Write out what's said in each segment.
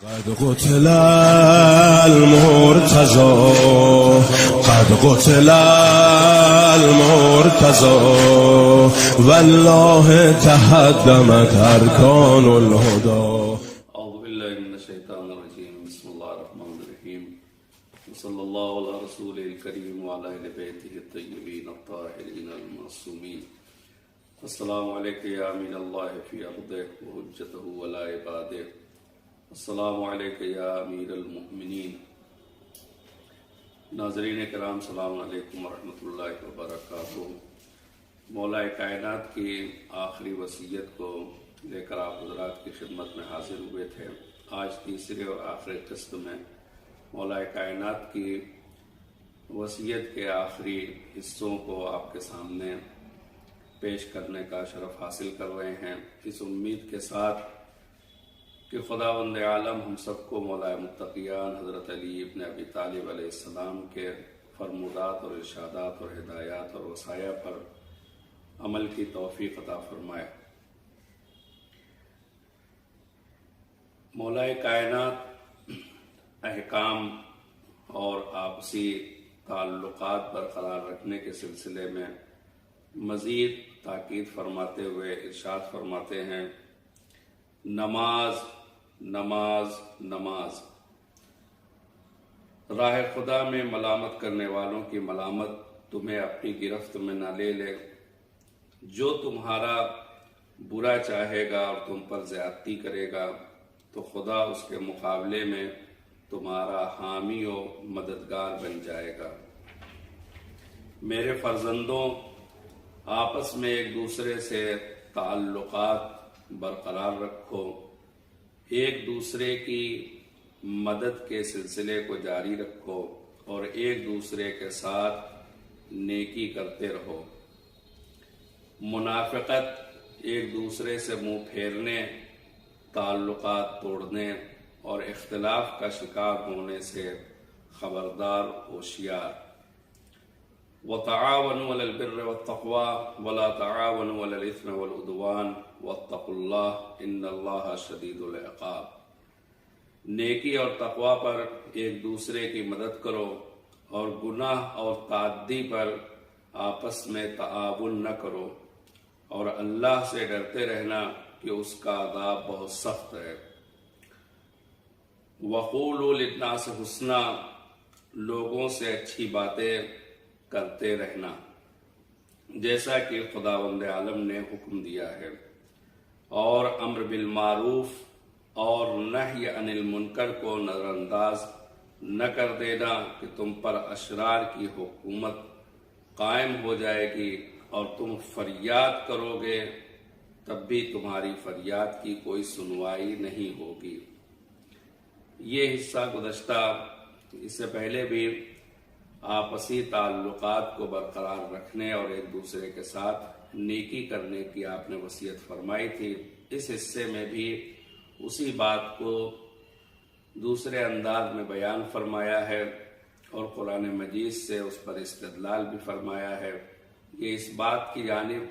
قد قتل المرتضى قد قتل المرتضى والله تهدمت أركان الهدى. اعوذ باللہ من الشیطان الرجیم. بسم اللہ الرحمن الرحیم. صلی اللہ علی رسول الکریم وعلی اہل بیتہ الطیبین الطاہرین المعصومین. السلام علیکم یا امین اللہ فی ارضہ وحجتہ علی عبادہ. السلام علیکم یا امیر المؤمنین. ناظرین کرام، السلام علیکم ورحمۃ اللہ وبرکاتہ. مولا کائنات کی آخری وصیت کو لے کر آپ حضرات کی خدمت میں حاضر ہوئے تھے. آج تیسرے اور آخری قسط میں مولا کائنات کی وصیت کے آخری حصوں کو آپ کے سامنے پیش کرنے کا شرف حاصل کر رہے ہیں، اس امید کے ساتھ کہ خداوند عالم ہم سب کو مولا متقیان حضرت علی ابن ابی طالب علیہ السلام کے فرمودات اور ارشادات اور ہدایات اور وصایا پر عمل کی توفیق عطا فرمائے. مولا کائنات احکام اور آپسی تعلقات برقرار رکھنے کے سلسلے میں مزید تاکید فرماتے ہوئے ارشاد فرماتے ہیں: نماز نماز نماز. راہ خدا میں ملامت کرنے والوں کی ملامت تمہیں اپنی گرفت میں نہ لے لے. جو تمہارا برا چاہے گا اور تم پر زیادتی کرے گا تو خدا اس کے مقابلے میں تمہارا حامی و مددگار بن جائے گا. میرے فرزندوں، آپس میں ایک دوسرے سے تعلقات برقرار رکھو، ایک دوسرے کی مدد کے سلسلے کو جاری رکھو اور ایک دوسرے کے ساتھ نیکی کرتے رہو. منافقت، ایک دوسرے سے منہ پھیرنے، تعلقات توڑنے اور اختلاف کا شکار ہونے سے خبردار ہوشیار. وَتَعَاوَنُوا عَلَى الْبِرِّ وَالتَّقْوَى وَلَا تَعَاوَنُوا عَلَى الْإِثْمِ وَالْعُدْوَانِ وَاتَّقُوا اللَّهَ إِنَّ اللَّهَ شَدِيدُ الْعِقَابِ. نیکی اور تقوی پر ایک دوسرے کی مدد کرو اور گناہ اور تعدی پر آپس میں تعاون نہ کرو، اور اللہ سے ڈرتے رہنا کہ اس کا عذاب بہت سخت ہے. وَقُولُوا لِلنَّاسِ حُسْنًا، لوگوں سے اچھی باتیں کرتے رہنا جیسا کہ خداوند عالم نے حکم دیا ہے، اور امر بالمعروف اور نہی عن المنکر کو نظر انداز نہ کر دینا کہ تم پر اشرار کی حکومت قائم ہو جائے گی اور تم فریاد کرو گے تب بھی تمہاری فریاد کی کوئی سنوائی نہیں ہوگی. یہ حصہ گزشتہ اس سے پہلے بھی آپسی تعلقات کو برقرار رکھنے اور ایک دوسرے کے ساتھ نیکی کرنے کی آپ نے وصیت فرمائی تھی. اس حصے میں بھی اسی بات کو دوسرے انداز میں بیان فرمایا ہے اور قرآن مجید سے اس پر استدلال بھی فرمایا ہے. یہ اس بات کی جانب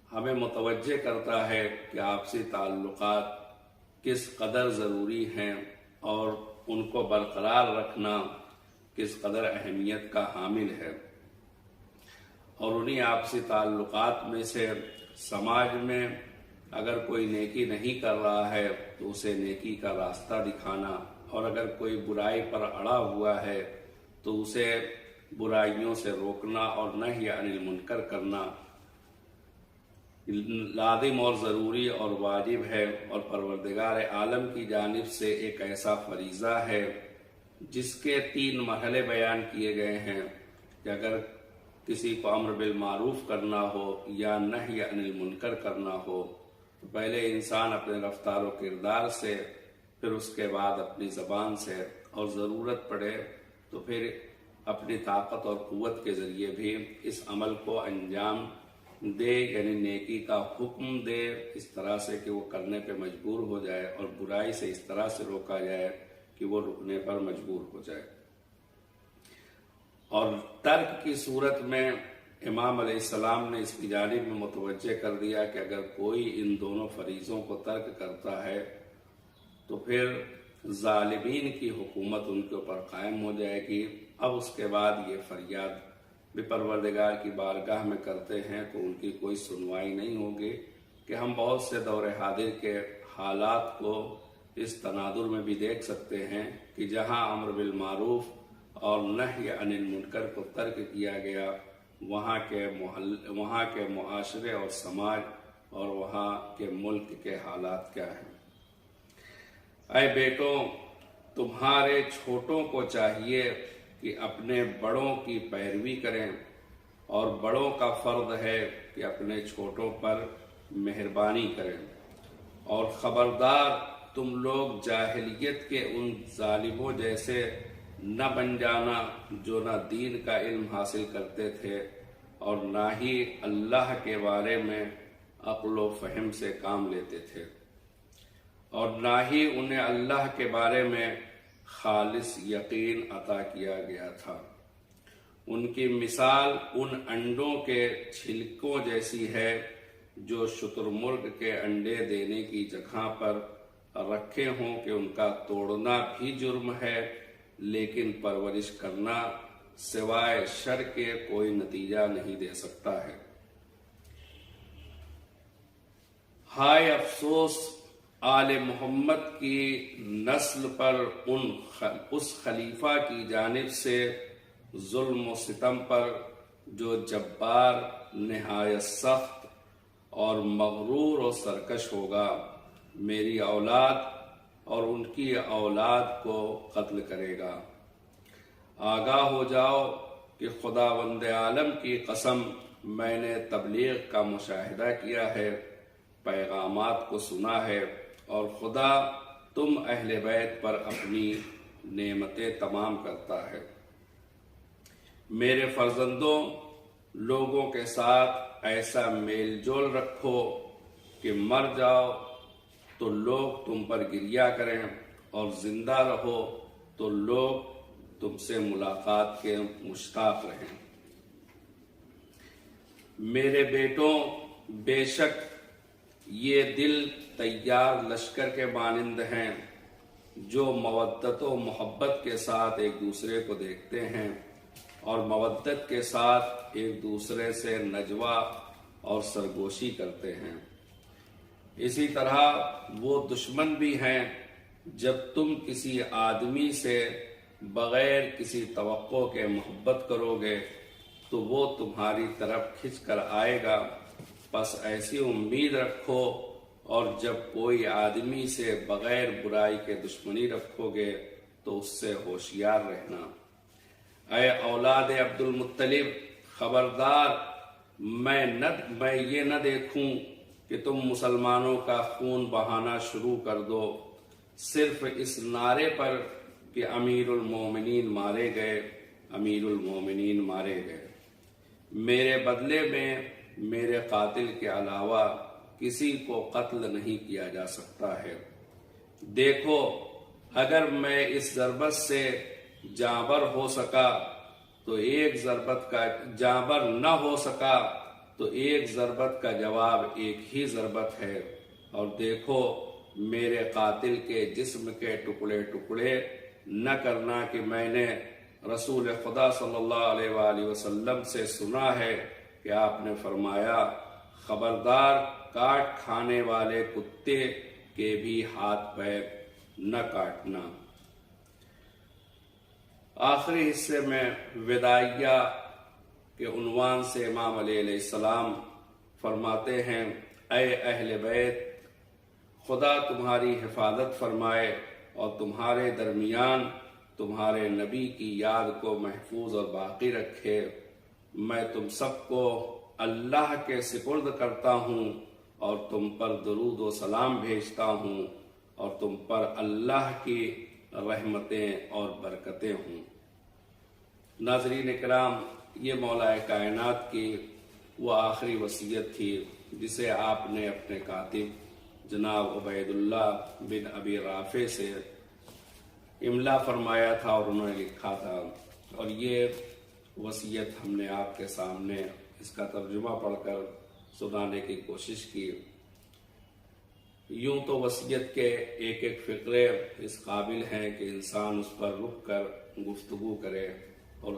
ہمیں متوجہ کرتا ہے کہ آپسی تعلقات کس قدر ضروری ہیں اور ان کو برقرار رکھنا کس قدر اہمیت کا حامل ہے. اور انہی آپسی تعلقات میں سے سماج میں اگر کوئی نیکی نہیں کر رہا ہے تو اسے نیکی کا راستہ دکھانا، اور اگر کوئی برائی پر اڑا ہوا ہے تو اسے برائیوں سے روکنا اور نہی عن المنکر کرنا لازم اور ضروری اور واجب ہے. اور پروردگار عالم کی جانب سے ایک ایسا فریضہ ہے جس کے 3 مرحلے بیان کیے گئے ہیں کہ اگر کسی کو امر بالمعروف کرنا ہو یا نہی عن المنکر کرنا ہو تو پہلے انسان اپنے رفتار و کردار سے، پھر اس کے بعد اپنی زبان سے، اور ضرورت پڑے تو پھر اپنی طاقت اور قوت کے ذریعے بھی اس عمل کو انجام دے، یعنی نیکی کا حکم دے اس طرح سے کہ وہ کرنے پہ مجبور ہو جائے، اور برائی سے اس طرح سے روکا جائے کہ وہ رکنے پر مجبور ہو جائے. اور ترک کی صورت میں امام علیہ السلام نے اس کی جانب میں متوجہ کر دیا کہ اگر کوئی ان دونوں فریضوں کو ترک کرتا ہے تو پھر ظالمین کی حکومت ان کے اوپر قائم ہو جائے گی۔ اب اس کے بعد یہ فریاد بھی پروردگار کی بارگاہ میں کرتے ہیں تو ان کی کوئی سنوائی نہیں ہوگی، کہ ہم بہت سے دور حاضر کے حالات کو اس تناظر میں بھی دیکھ سکتے ہیں کہ جہاں امر بالمعروف اور نہی عن المنکر کو ترک کیا گیا، وہاں کے معاشرے اور سماج اور وہاں کے ملک کے حالات کیا ہیں۔ اے بیٹوں، تمہارے چھوٹوں کو چاہیے کہ اپنے بڑوں کی پیروی کریں، اور بڑوں کا فرض ہے کہ اپنے چھوٹوں پر مہربانی کریں، اور خبردار تم لوگ جاہلیت کے ان ظالموں جیسے نہ بن جانا جو نہ دین کا علم حاصل کرتے تھے اور نہ ہی اللہ کے بارے میں عقل و فہم سے کام لیتے تھے، اور نہ ہی انہیں اللہ کے بارے میں خالص یقین عطا کیا گیا تھا۔ ان کی مثال ان انڈوں کے چھلکوں جیسی ہے جو شتر مرغ کے انڈے دینے کی جگہ پر رکھے ہوں کہ ان کا توڑنا بھی جرم ہے، لیکن پرورش کرنا سوائے شر کے کوئی نتیجہ نہیں دے سکتا ہے۔ ہائے افسوس آل محمد کی نسل پر اس خلیفہ کی جانب سے ظلم و ستم پر جو جبار، نہایت سخت اور مغرور و سرکش ہوگا، میری اولاد اور ان کی اولاد کو قتل کرے گا۔ آگاہ ہو جاؤ کہ خداوند عالم کی قسم، میں نے تبلیغ کا مشاہدہ کیا ہے، پیغامات کو سنا ہے، اور خدا تم اہل بیت پر اپنی نعمتیں تمام کرتا ہے۔ میرے فرزندوں، لوگوں کے ساتھ ایسا میل جول رکھو کہ مر جاؤ تو لوگ تم پر گریہ کریں، اور زندہ رہو تو لوگ تم سے ملاقات کے مشتاق رہیں۔ میرے بیٹوں، بے شک یہ دل تیار لشکر کے مانند ہیں جو مودت و محبت کے ساتھ ایک دوسرے کو دیکھتے ہیں، اور مودت کے ساتھ ایک دوسرے سے نجوہ اور سرگوشی کرتے ہیں۔ اسی طرح وہ دشمن بھی ہیں جب تم کسی آدمی سے بغیر کسی توقع کے محبت کرو گے تو وہ تمہاری طرف کھنچ کر آئے گا، پس ایسی امید رکھو، اور جب کوئی آدمی سے بغیر برائی کے دشمنی رکھو گے تو اس سے ہوشیار رہنا۔ اے اولاد عبد المطلب، خبردار، میں یہ نہ دیکھوں کہ تم مسلمانوں کا خون بہانا شروع کر دو صرف اس نعرے پر کہ امیر المومنین مارے گئے، امیر المومنین مارے گئے۔ میرے بدلے میں میرے قاتل کے علاوہ کسی کو قتل نہیں کیا جا سکتا ہے۔ دیکھو، اگر میں اس ضربت سے جانبر ہو سکا تو ایک ضربت کا جانبر نہ ہو سکا تو ایک ضربت کا جواب ایک ہی ضربت ہے، اور دیکھو میرے قاتل کے جسم کے ٹکڑے ٹکڑے نہ کرنا کہ میں نے رسول خدا صلی اللہ علیہ وآلہ وسلم سے سنا ہے کہ آپ نے فرمایا، خبردار، کاٹ کھانے والے کتے کے بھی ہاتھ پیر نہ کاٹنا۔ آخری حصے میں وداعیہ کے عنوان سے امام علیہ السلام فرماتے ہیں، اے اہل بیت، خدا تمہاری حفاظت فرمائے اور تمہارے درمیان تمہارے نبی کی یاد کو محفوظ اور باقی رکھے۔ میں تم سب کو اللہ کے سپرد کرتا ہوں اور تم پر درود و سلام بھیجتا ہوں، اور تم پر اللہ کی رحمتیں اور برکتیں ہوں۔ ناظرین کرام، یہ مولا کائنات کی وہ آخری وصیت تھی جسے آپ نے اپنے کاتب جناب عبید اللہ بن ابی رافع سے املا فرمایا تھا اور انہوں نے لکھا تھا، اور یہ وصیت ہم نے آپ کے سامنے اس کا ترجمہ پڑھ کر سنانے کی کوشش کی۔ یوں تو وصیت کے ایک ایک فقرے اس قابل ہیں کہ انسان اس پر رک کر گفتگو کرے اور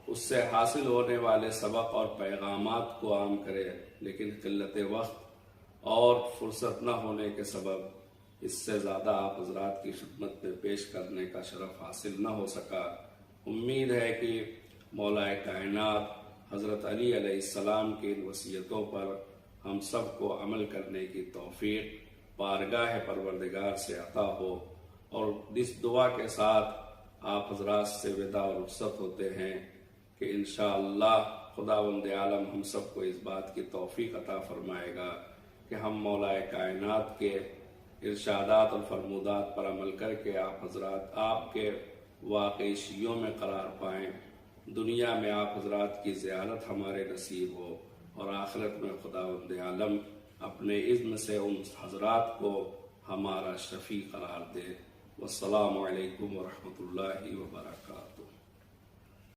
اس سے حاصل ہونے والے سبق اور پیغامات کو عام کرے، لیکن قلت وقت اور فرصت نہ ہونے کے سبب اس سے زیادہ آپ حضرات کی خدمت میں پیش کرنے کا شرف حاصل نہ ہو سکا۔ امید ہے کہ مولا کائنات حضرت علی علیہ السلام کی ان وصیتوں پر ہم سب کو عمل کرنے کی توفیق بارگاہ پروردگار سے عطا ہو، اور اس دعا کے ساتھ آپ حضرات سے وداع اور رخصت ہوتے ہیں کہ انشاءاللہ خداوند عالم ہم سب کو اس بات کی توفیق عطا فرمائے گا کہ ہم مولا کائنات کے ارشادات اور فرمودات پر عمل کر کے آپ حضرات آپ کے واقعی شیعوں میں قرار پائیں، دنیا میں آپ حضرات کی زیارت ہمارے نصیب ہو، اور آخرت میں خداوند عالم اپنے اذن سے ان حضرات کو ہمارا شفیع قرار دے۔ والسلام علیکم ورحمۃ اللہ وبرکاتہ۔